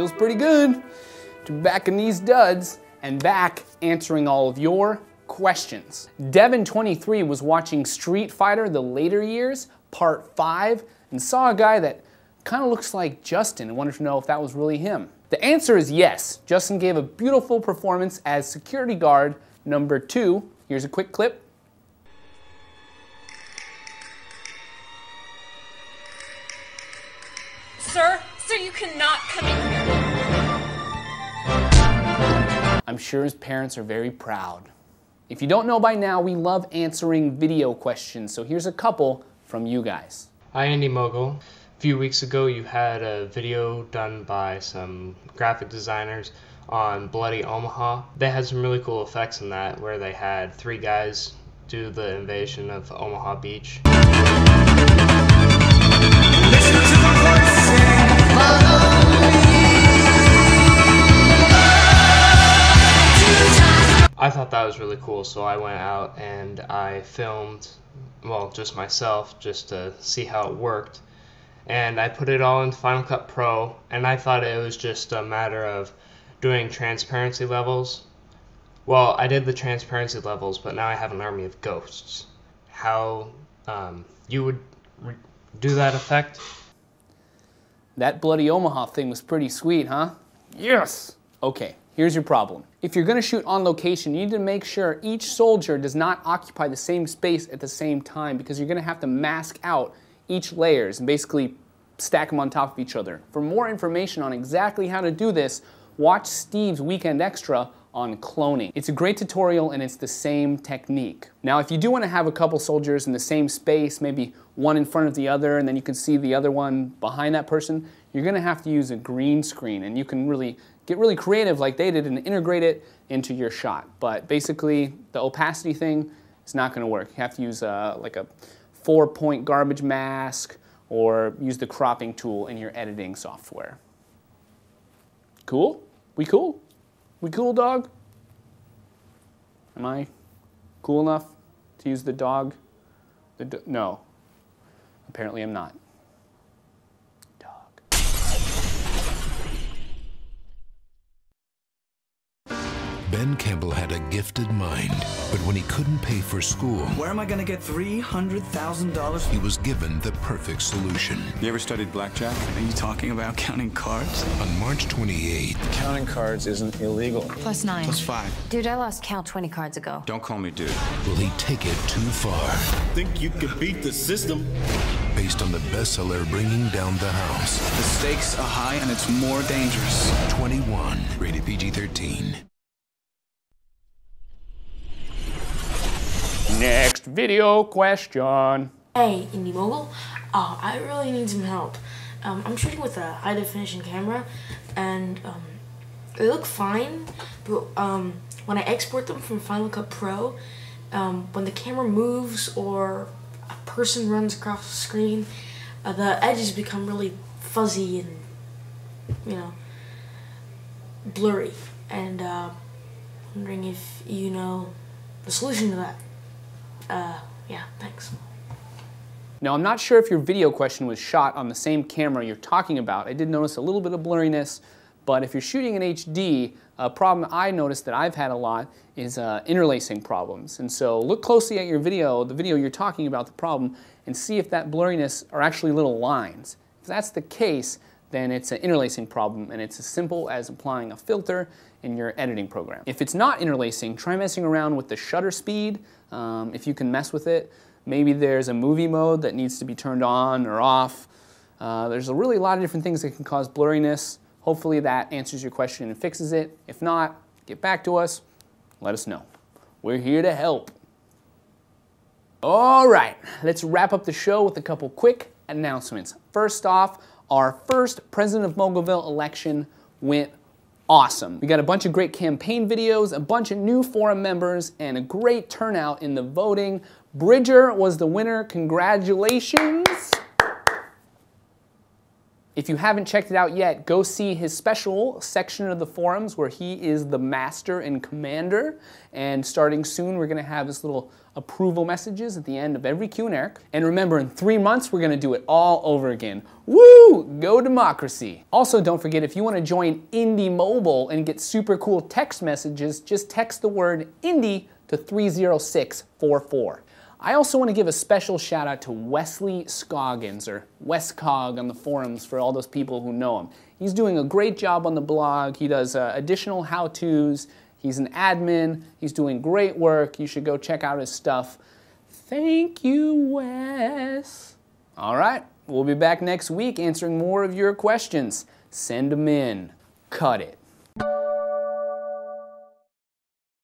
Feels pretty good to be back in these duds and back answering all of your questions. Devin23 was watching Street Fighter: The Later Years, Part 5, and saw a guy that kind of looks like Justin and wanted to know if that was really him. The answer is yes. Justin gave a beautiful performance as security guard number 2. Here's a quick clip. Sir, you cannot come in here. I'm sure his parents are very proud. If you don't know by now, we love answering video questions, so here's a couple from you guys. Hi Andy Mogul. A few weeks ago you had a video done by some graphic designers on Bloody Omaha. They had some really cool effects in that, where they had 3 guys do the invasion of Omaha Beach. I thought that was really cool, so I went out and I filmed, well, just myself, just to see how it worked. And I put it all in Final Cut Pro, and I thought it was just a matter of doing transparency levels. Well, I did the transparency levels, but now I have an army of ghosts. How you would do that effect? That Bloody Omaha thing was pretty sweet, huh? Yes! Okay, here's your problem. If you're gonna shoot on location, you need to make sure each soldier does not occupy the same space at the same time, because you're gonna have to mask out each layers and basically stack them on top of each other. For more information on exactly how to do this, watch Steve's Weekend Extra on cloning. It's a great tutorial and it's the same technique. Now, if you do want to have a couple soldiers in the same space, maybe one in front of the other, and then you can see the other one behind that person, you're gonna have to use a green screen, and you can really get really creative like they did and integrate it into your shot. But basically, the opacity thing is not gonna work. You have to use like a 4-point garbage mask or use the cropping tool in your editing software. Cool? We cool? We cool, dog? Am I cool enough to use the dog? No. Apparently I'm not. Ben Campbell had a gifted mind, but when he couldn't pay for school, where am I gonna get $300,000? he was given the perfect solution. You ever studied blackjack? Are you talking about counting cards? On March 28th, Counting cards isn't illegal. +9. +5. Dude, I lost count 20 cards ago. Don't call me dude. will he take it too far? Think you could beat the system? Based on the bestseller Bringing Down the House. The stakes are high and it's more dangerous. 21, rated PG-13. Next video question. Hey, Indie Mogul. I really need some help. I'm shooting with a high definition camera, and they look fine, but when I export them from Final Cut Pro, when the camera moves or a person runs across the screen, the edges become really fuzzy and, you know, blurry. And wondering if you know the solution to that. Yeah, thanks. Now, I'm not sure if your video question was shot on the same camera you're talking about. I did notice a little bit of blurriness, but if you're shooting in HD, a problem I noticed that I've had a lot is interlacing problems. And so look closely at your video, the video you're talking about, the problem, and see if that blurriness are actually little lines. If that's the case, then it's an interlacing problem, and it's as simple as applying a filter in your editing program. If it's not interlacing, try messing around with the shutter speed, if you can mess with it. Maybe there's a movie mode that needs to be turned on or off. There's a really lot of different things that can cause blurriness. Hopefully that answers your question and fixes it. If not, get back to us, let us know. We're here to help. All right, let's wrap up the show with a couple quick announcements. First off, our first President of Mogulville election went awesome. We got a bunch of great campaign videos, a bunch of new forum members, and a great turnout in the voting. Bridger was the winner. Congratulations. If you haven't checked it out yet, go see his special section of the forums where he is the master and commander. And starting soon, we're going to have this little approval messages at the end of every Q and Erik. And remember, in 3 months, we're gonna do it all over again. Woo! Go democracy. Also, don't forget, if you wanna join Indie Mobile and get super cool text messages, just text the word Indie to 30644. I also want to give a special shout out to Wesley Scoggins, or Westcog on the forums for all those people who know him. He's doing a great job on the blog. He does additional how-tos. He's an admin. He's doing great work. You should go check out his stuff. Thank you, Wes. All right, we'll be back next week answering more of your questions. Send them in. Cut it.